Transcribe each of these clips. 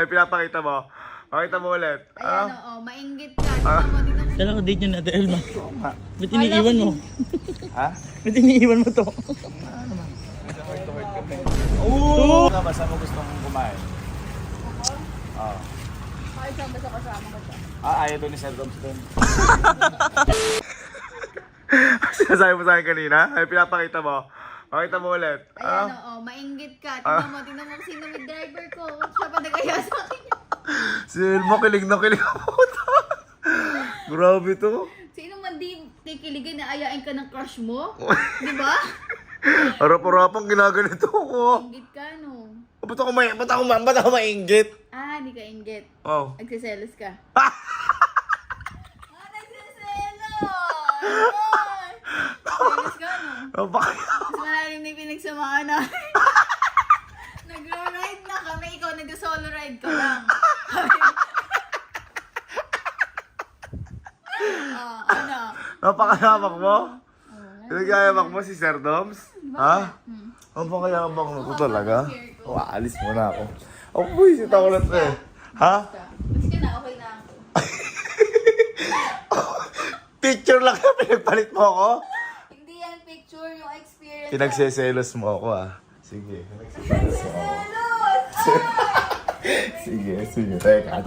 Ay, pinapakita mo. Pakita mo ulit. Ayan, oo, mainggit ka. Tingnan mo, tingnan mo. Kala ko date nyo na, Ate Elma. Ba't iniiwan mo? Ha? Ba't iniiwan mo to? Oo! Basta mo gusto mong kumain. Oo. Ay, saan ba sa kasama ko siya? Ayaw doon ni Sir Doms doon. Sinasabi mo sa akin kanina? Ay, pinapakita mo. Pakita mo ulit. Ayan, oo, mainggit ka. Tingnan mo sino may driver ko. Siya pa nagaya sa akin. Si Elmo, kilig na kilig ako. Grabe to. Sino man di kikiligin na ayain ka ng crush mo? Di ba? Harap-harapang ginaganito ko. Inggit ka, no? Ba't ako mainggit? Ah, di ka inggit. Oh. Nagsiselos ka. Ah, nagsiselos! Ay! Selos ka, no? Bakit? Mas malalim na yung pinagsamahan na. Nag-ride na kami, ikaw nag-solo ride ka lang. Ano? Napakayamak mo? Pinagyayamak mo si Sir Doms? Ha? Ang pakayamak mo ko talaga? Oh, aalis muna ako. Oh, buisit ako lang eh. Ha? Mas ka na, okay na ako. Picture lang na pinagpalit mo ako? Hindi yan picture, yung experience. Pinagseselos mo ako ah. Sige, pinagseselos mo ako. Sige. Teka.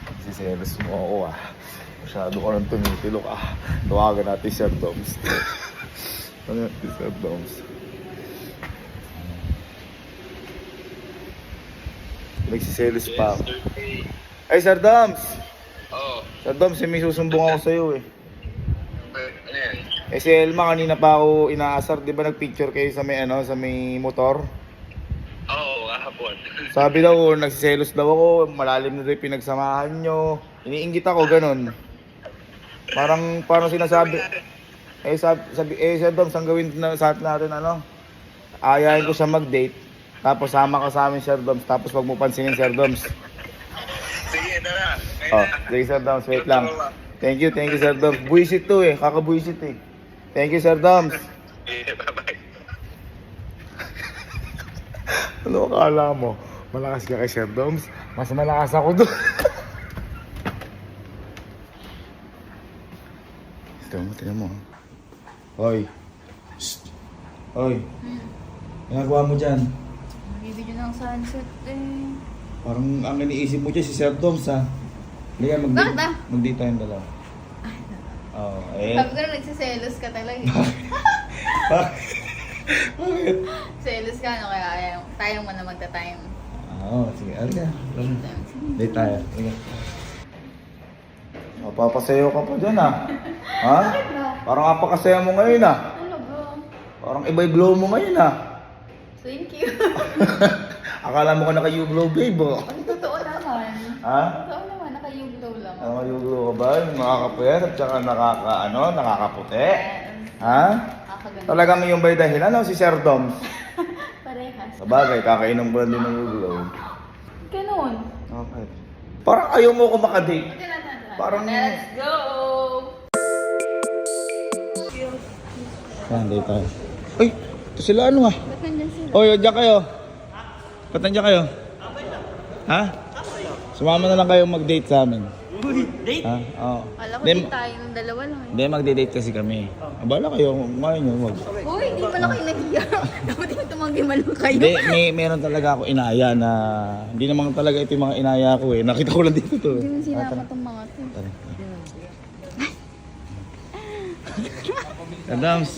Pinagseselos mo ako ah. Masyado ka nang tumitilok ah. Tawagan natin Sir Doms. Tawagan natin Sir Doms. Pinagseselos pa ako. Ay, Sir Doms! Oo. Sir Doms, may susumbong ako sa'yo eh. Ano yan? Eh si Elma kanina pa ako inaasar, 'di ba nagpicture kayo sa may sa may motor? Oo, kahapon. Sabi daw nagsiselos daw ako, malalim na daw yung pinagsamahan nyo. Iniinggit ako ganun. Parang sinasabi Sir Dom, saan gawin na sa atin natin ayahin ko siya mag-date. Tapos sama ka sa amin Sir Doms, tapos wag mo pansinin Sir Doms. Sige, tara. Oh, sige Sir Doms, wait lang. Thank you Sir Doms. Buisit to eh, kakabuisit eh. Thank you Sir Doms. Yeah, bye-bye. Ano akala mo? Malakas ka kay Sir Doms? Mas malakas ako doon. Tignan mo. Hoy. Shh. Hoy. Ginagawa mo dyan? Nagbibidyo ng sunset eh. Parang ang iniisip mo dyan si Sir Doms ha. Liga, Bakit ba? mag-date tayong dalawa. Oo, Sabi ko na nagsiselos ka talaga. Bakit? Selos ka, no? Kaya tayo mo na magta-time. Oo, sige. Alika. Date tayo. Sige. Mapapasayo ka pa dyan ha. Ha? Parang apakasaya mo ngayon ha. Ano bro? Parang iba-i glow mo ngayon ha. Thank you. Akala mo ka naka-U-glow babe oh. Ang totoo naman. Ha? Totoo naman, naka-U-glow lang. Naka-U-glow ka ba? Yung nakakapuyat at saka nakakaputi? Ha? Nakakaganda. Talagang yung ba'y dahilan si Sir Doms? Parehas. Sabagay, kakainom ko lang din ng U-glow. Ganun. Okay. Parang ayaw mo ko makadate. Parang... Let's go! Yan, date tayo. Uy, ito sila ano ah. Ba't nandyan sila? Oy, dyan kayo. Ba't nandiyan kayo? Ha? Sumama na lang kayo mag-date sa amin. Uy, date? Ha? Oo. Alam ko Hindi, din tayo ng dalawa lang eh. Hindi, magde-date kasi kami. Abala kayo, kumain nyo, wag. Uy, hindi pala kayo nahiya. Dapat yung tumanggi man lang kayo. Hindi, meron talaga ako inaya na... Hindi naman talaga ito yung mga inaya ko eh. Nakita ko lang dito to. Hindi mo sinama itong mga to. Tara. Sir Doms.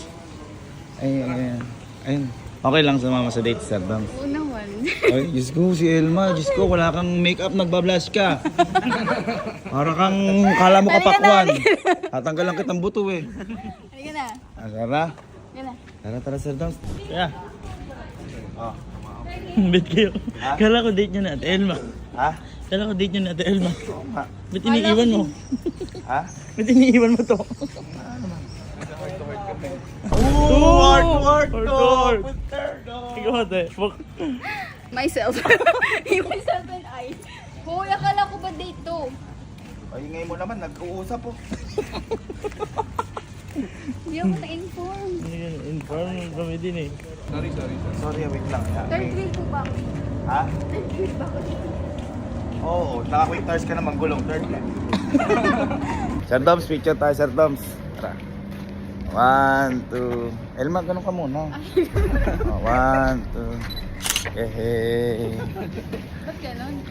Ayun. Okay lang sumama sa date, Sir Doms. Oo naman. Ay, Diyos ko, si Elma. Diyos ko, wala kang make-up, nagbablush ka. Para kang kala mo kapakwan. Tatanggalan kitang buto eh. Halika na. Tara. Halika na. Tara, Sir Doms. Kaya. Oh. Bet kayo. Kala ko date nyo na, Ate Elma. Ha? Kala ko date nyo na, Ate Elma. Ha? Ba't iniiwan mo? Ha? Ba't iniiwan mo to? Heart. Ikaw, Ate. Myself. Yung myself and I. Hoy, akala ko ba date to? Ay, ngayon mo naman, nag-uusap po. Hindi ako na-inform. Inform kami din eh. Sorry, wait lang. Third grade po ba ako? Ha? Third grade ba ako? Oo, naka-quick tires ka naman, gulong, third lang. Sir Doms, picture tayo, Sir Doms. Tara. 1, 2. Elma, ganun ka muna. 1, 2. Hey. Ba't ganon?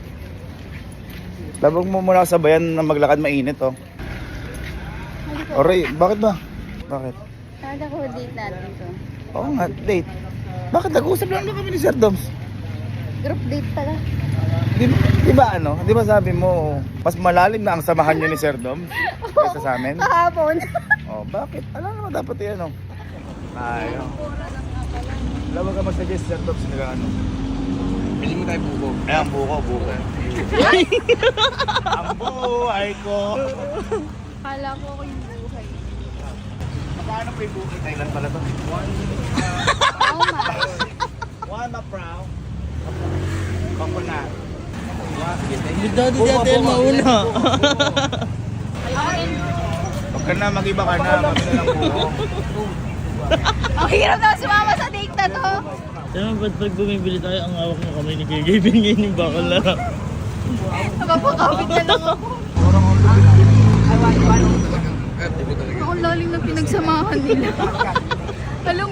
Labog mo muna sa bayan na maglakad mainit, oh. Oray, bakit ba? Bakit? Kala ko date natin to. Oo nga, date. Bakit nag-uusap lang ba kami ni Sir Doms? Group date pala. Di ba ano? Di ba sabi mo, mas malalim na ang samahan niyo ni Sir Doms kaysa sa amin? Kahapon. Oh, bakit? Alam naman dapat yan, oh. Tayo. Alam mo ka mag-suggest, Sir Doms, nila ano? Pili mo tayo buko. Eh, ang buko. Ang buhay ko. Kala ko ako yung buhay. Paano pa yung buko? Thailand pala to. Oh my. One na proud. Coconut. Dito si Ate Elma una. Huwag ka na, mag-iba ka na. Kami na lang buko. Ang hirap na sumama sa date na to. Tama ba't pag bumibili tayo, ang hawak mo kami ni Kuya Gavin ngayon yung bakal na lang. Napapakapit na lang ako. Ang lalim na pinagsamahan nila. Alam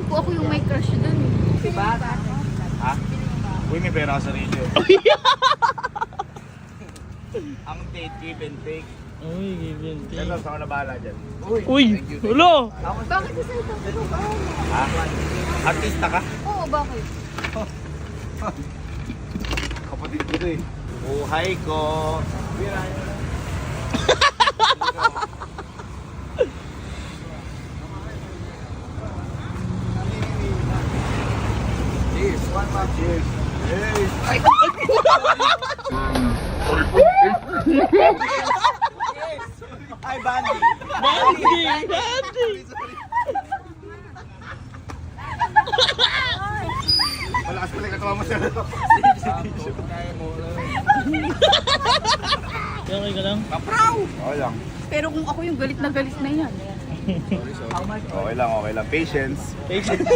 ko ako yung may crush doon. Diba? Ha? Uy, may pera ka sa radio. Ang date, give and take. Uy, Gavin. Sir Doms, ako na bahala dyan. Uy, hulo! Bakit sa ito? Ha? Artista ka? Oo, bakit? Kapatid ko to eh. Buhay ko. Cheers. One more cheers. Cheers. Ay, Bandy. Bandi! Malakas pala yung katawa mo, Sir. Okay ka lang? Okay lang. Pero kung ako yung galit na yan. Okay lang. Patience. Patience.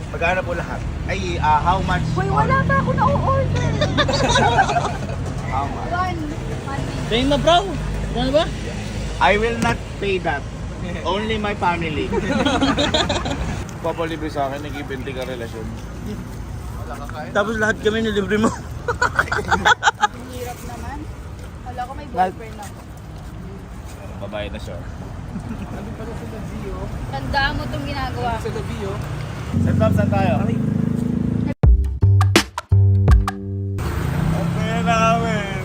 Magkano po lahat? Ay, how much? Hoy, wala pa ako na-order. How much? Paying na bro! Ano ba? I will not pay that. Only my family. Papalibre sa akin, nag-ibente ka relasyon. Tapos lahat kami nilibre mo. Ang hirap naman. Wala ko may boyfriend ako. Babae na siya. Tandaan mo itong ginagawa ko. Sir Doms, saan tayo? Okay namin.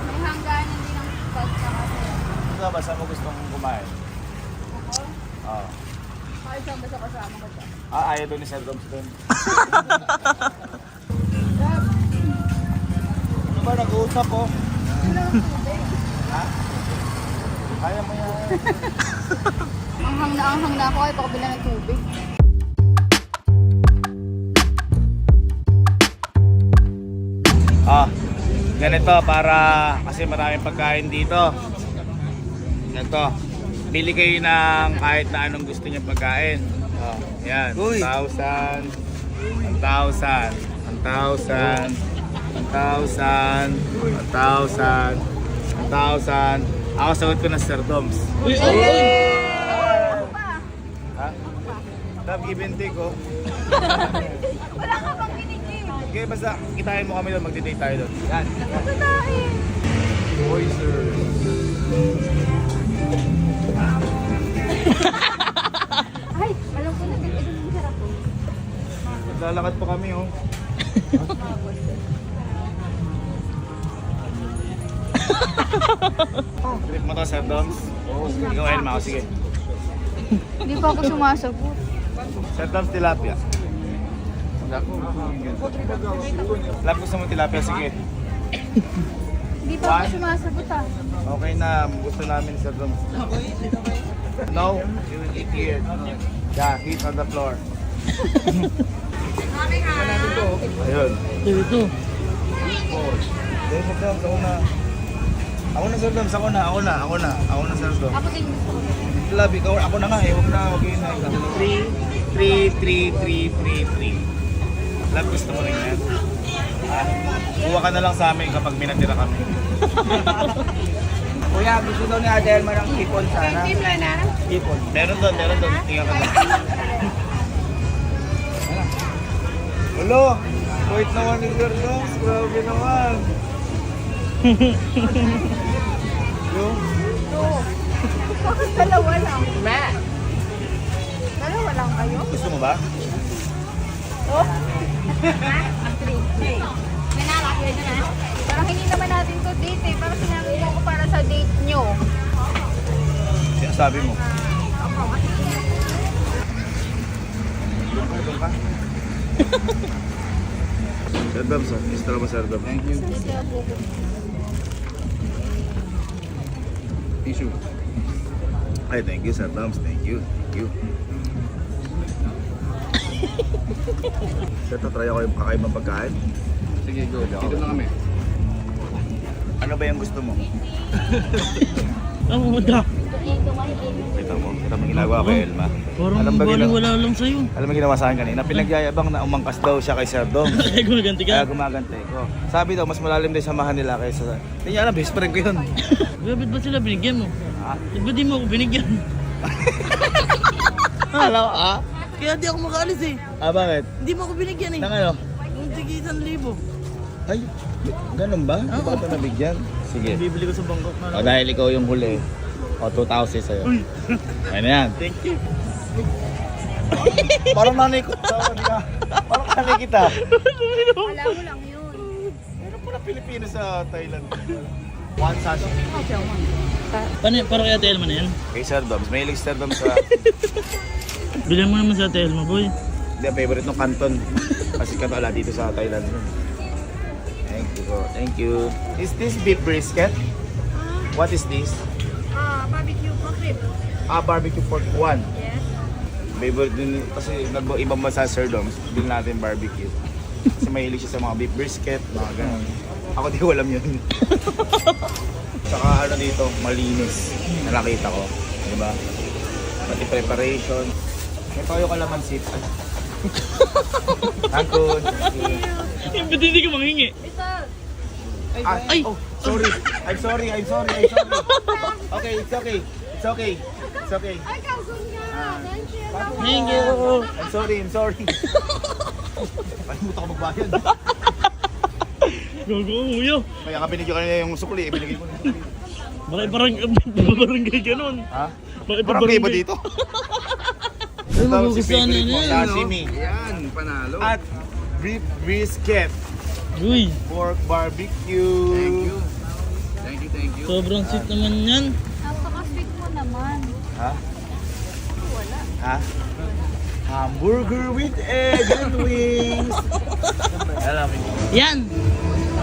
May hangganan din ang basta kasi. Ikaw ba, saan mo gustong kumain? Ako? Oo. Kahit saan ba sa kasama ko siya? Ayaw doon ni Sir Doms doon. Ano ba, nag-uusap ko? Ha? Kaya mo yan. Anghang na ako ay pakabila ng tubig. Ganito para kasi maraming pagkain dito. Ganito. Bili kayo ng kahit na anong gusto niyo pagkain. Yan. 1,000. 1,000. 1,000. 1,000. 1,000. 1,000. Ako sagot ko na Sir Doms. Uy, Ha? Love, give and take, oh. Wala ka pang binigay. Okay, basta kitain mo kami doon, magdi-date tayo doon. Yan. Katatain. Boy, sir. Ay, alam ko na din. Ito yung sarap po. Maglalakad pa kami, oh. Trip mo to, Sir Doms? Ikaw, Elma, o sige. Hindi pa ako sumasagot. Sir Doms, tilapia. Love, gusto mo tilapia? Sige. Hindi pa ako sumasagot ah. Okay na, gusto namin Sir Doms. No, you will eat here. Yeah, eat on the floor. Ayun. Ito. Dahil Sir Doms, ako na. Ako na, Sir Doms. Ako na, Sir Doms. Ako din gusto ko. Love, ikaw, ako na nga eh. Huwag na, okay na. 3. Love, gusto mo rin yan? Ah, kuha ka na lang sa amin kapag minatira kami. Kuya, gusto daw ni Ate Elma ng hipon sana. Ipon. Meron doon. Tingnan ka doon. Hello! Wait naman ni Sir Doms. Grabe naman. Yo? Bakit dalawa lang? Dalawa lang kayo? Gusto mo ba? Oh? May nalaki na na. Parang hindi naman natin to date eh. Parang sinabi mo ko para sa date nyo. Sinasabi mo. Sir Doms, extra mo Sir Doms. Thank you. Tissue. Ay, thank you Sir Doms. Thank you. Sir, try ako yung kakaibang pagkain. Sige, go. Dito na kami. Ano ba yung gusto mo? Ang mada. Kita mo ginagawa kay Elma. Parang Alam ba baling ginawa? wala lang sa'yo. Alam mo ginawa sa akin kanina? Pinagyayabang na umangkas daw siya kay Sir Doms. Kaya gumaganti Kaya ka. gumagante ko. Sabi daw, mas malalim din samahan nila kaysa sa... Hindi niya alam, best friend ko yun. Bakit ba sila binigyan mo? Ah? Ba't di mo ako binigyan? Alam mo, ah? Kaya di ako makaalis eh. Ah, bakit? Hindi mo ako binigyan eh. Nang ano? Yung tigi 1,000. Ay, ganun ba? Hindi ba ito nabigyan? Sige. Bibili ko sa Bangkok na. O dahil ikaw yung huli, o 2,000 sa'yo. Uy. Ayun na yan. Thank you. Parang nanay ko. Parang nanay kita. Wala mo lang yun. Meron pala Pilipino sa Thailand. One sachet. Para kay Ate Elma na yan. Kay Sir Doms. May hilig Sir Doms sa... Bilhan mo naman sa Ate Elma, boy. Hindi, favorite ng Canton. Kasi wala dito sa Thailand. Thank you. Thank you. Is this beef brisket? What is this? Barbecue pork rib. Barbecue pork 1. Yes. Favorite din kasi ibang bansa Sir Doms, bilhin natin barbecue. Kasi mahilig siya sa mga beef brisket, mga ganun. Ako di ko alam yun. Saka ano dito, malinis. Nakita ko, di ba? Pati preparation. May toyo kalamansi. Tangkod. Yung ba't hindi ka manghingi? Ito. Ay! Oh, sorry. I'm sorry. Okay, it's okay. It's okay. It's okay. Ay, kasun nga. Thank you. I'm sorry. Kalimutan ko magbayad. Gago ko, kuya. Kaya nga binigyan ka niya yung sukli, binigay ko na yung sukli. Bakit barangay ka nun? Ha? Bakit Parang kayo ba dito? Ay, Ito si magugustuhan favorite na mo, yan. sashimi. Ayan, panalo. At beef brisket, Uy, pork barbecue. Thank you. sobrang sweet naman yan. Napaka-sweet mo naman. Ha? Wala. Ha? Hamburger with egg and wings. Alam mo. Yan!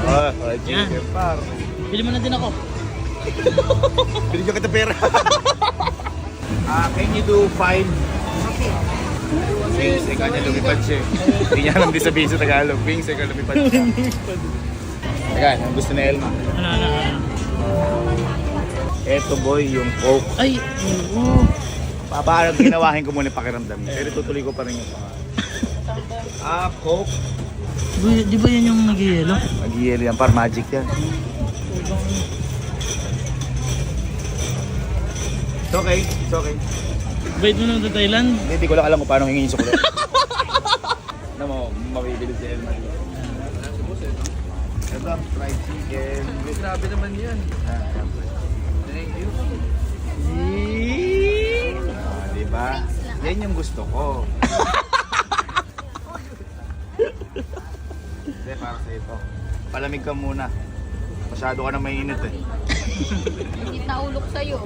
Oh, chicken par. Bili mo na din ako. Binigyan kita pera. Can you do 5? Wings, ikaw niya lumipad siya. Hindi niya alam din sabihin sa Tagalog. Wings, ikaw lumipad siya. Teka, ang gusto ni Elma. Ano. Eto boy, yung Coke. Ay, oo. Parang ginawahin ko muna yung pakiramdam niya. Pero tutuloy ko pa rin yung pangalan. Coke. Di ba yan yung nag-yelo? Mag-yelo yan, par magic yan. It's okay, it's okay. Bait mo naman sa Thailand? Hindi ko lang alam kung paano hingin yung sukli. Ano mo, mabibili si Elma. Ito, fried chicken. Grabe naman yan. Thank you. Diba? Yan yung gusto ko. Hindi, para sa ito. Palamig ka muna. Masyado ka na mainit eh. Hindi naulok sa'yo.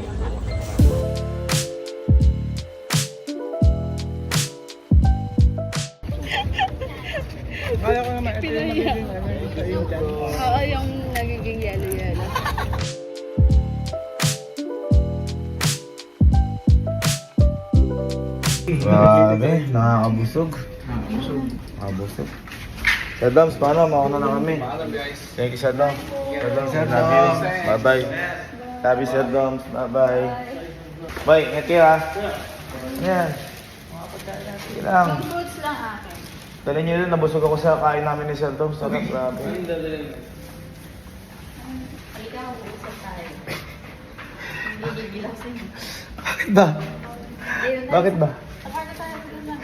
Kaya ko naman, ito yung magiging yung dyan. Oo, yung nagiging yellow-yellow. Grabe, nakakabusog. Nakakabusog. Sir Doms, paano? Mauna na kami. Thank you, Sir Doms. Sir Doms, love you. Bye-bye. Sabi Sir Doms, bye-bye. Bye, ingat kayo ha. Yan. Sige lang. Yung fruits lang akin. Dali nyo rin, nabusog ako sa kain namin ni Sir Doms. Sarap, grabe. Halika, mag-uusap tayo. Hindi gigilasin. Bakit ba? Bakit ba? Saka na tayo doon na.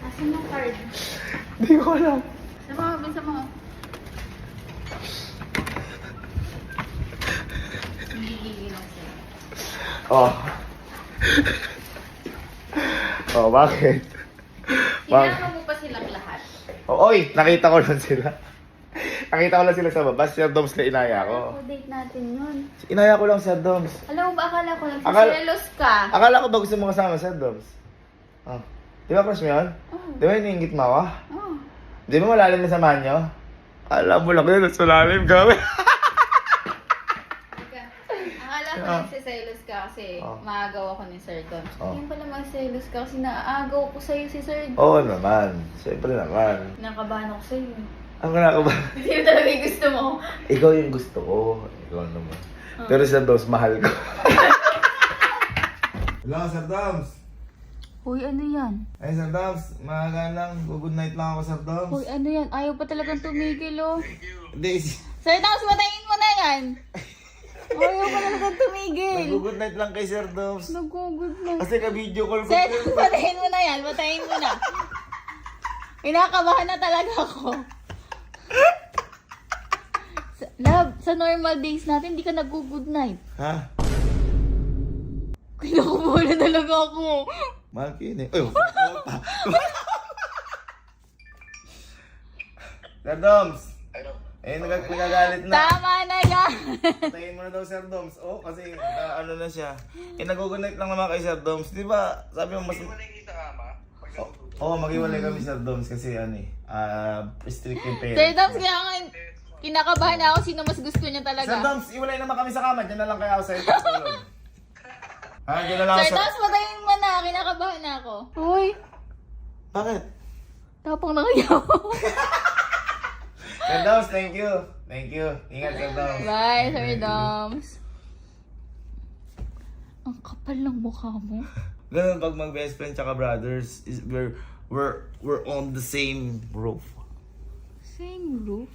Asan yung card? Hindi ko alam. Sa mga. Hindi gigilasin. Oh. Oh, bakit? Sinama mo pa silang lahat. Oh, oy, nakita ko lang sila. Nakita ko lang sila sa baba. Sir Doms na inaya ko. Ako, date natin yun. Inaya ko lang Sir Doms. Alam mo ba, akala ko nagsiselos ka. Akala ko ba gusto mo kasama Sir Doms? Oh. Di ba crush mo yun? Oh. Di ba iniingit mo ako? Oh. Di ba malalim na samahan nyo? Alam mo lang yun, mas malalim kami. Akala ko nagsiselos ka kasi maagaw ako ni Sir Don. Hindi pala magselos ka kasi naaagaw ko sa'yo si Sir Don. Oo naman. Siyempre naman. Nakabahan ako sa'yo. Ang ka ba? Hindi mo talaga yung gusto mo. Ikaw yung gusto ko. Ikaw naman. Pero Sir Doms, mahal ko. Hello, Sir Doms. Hoy, ano yan? Ay, Sir Doms. Maaga lang. Good night lang ako, Sir Doms. Hoy, ano yan? Ayaw pa talagang tumigil, oh. Hindi. Sir Doms, matayin mo na yan. Ayaw pa talagang tumigil. Nag-good night lang kay Sir Doms. Nagugod na. Kasi ka-video call ko. Sir Doms, patayin mo na yan. Patayin mo na. Kinakabahan na talaga ako. Love, sa normal days natin, hindi ka nag-good night. Ha? Kinakabahan na talaga ako. Mahal ko yun eh. Ay, Sir Doms. Eh, nagagalit na. Tama na yan. Patayin mo na daw, Sir Doms. Oh, kasi ano na siya. Eh, nag-good night lang naman kay Sir Doms. Di ba, sabi mo mas... Oo, mag-iwalay kami, Sir Doms, kasi ano eh, strict yung parents. Sir Doms, kaya nga kinakabahan na ako sino mas gusto niya Sir talaga. Doms, iwalay naman kami sa kama. Diyan na lang kaya ako sa ito. Diyan na lang Sir ako sa... Doms, patayin mo na. Kinakabahan na ako. Uy, Bakit? tapang na kaya ako. Sir Doms, thank you. Thank you. Ingat, Sir Doms. Bye, Sir Doms. Ang kapal ng mukha mo. Ganun pag mag-best friend tsaka brothers, is we're on the same roof. Same roof.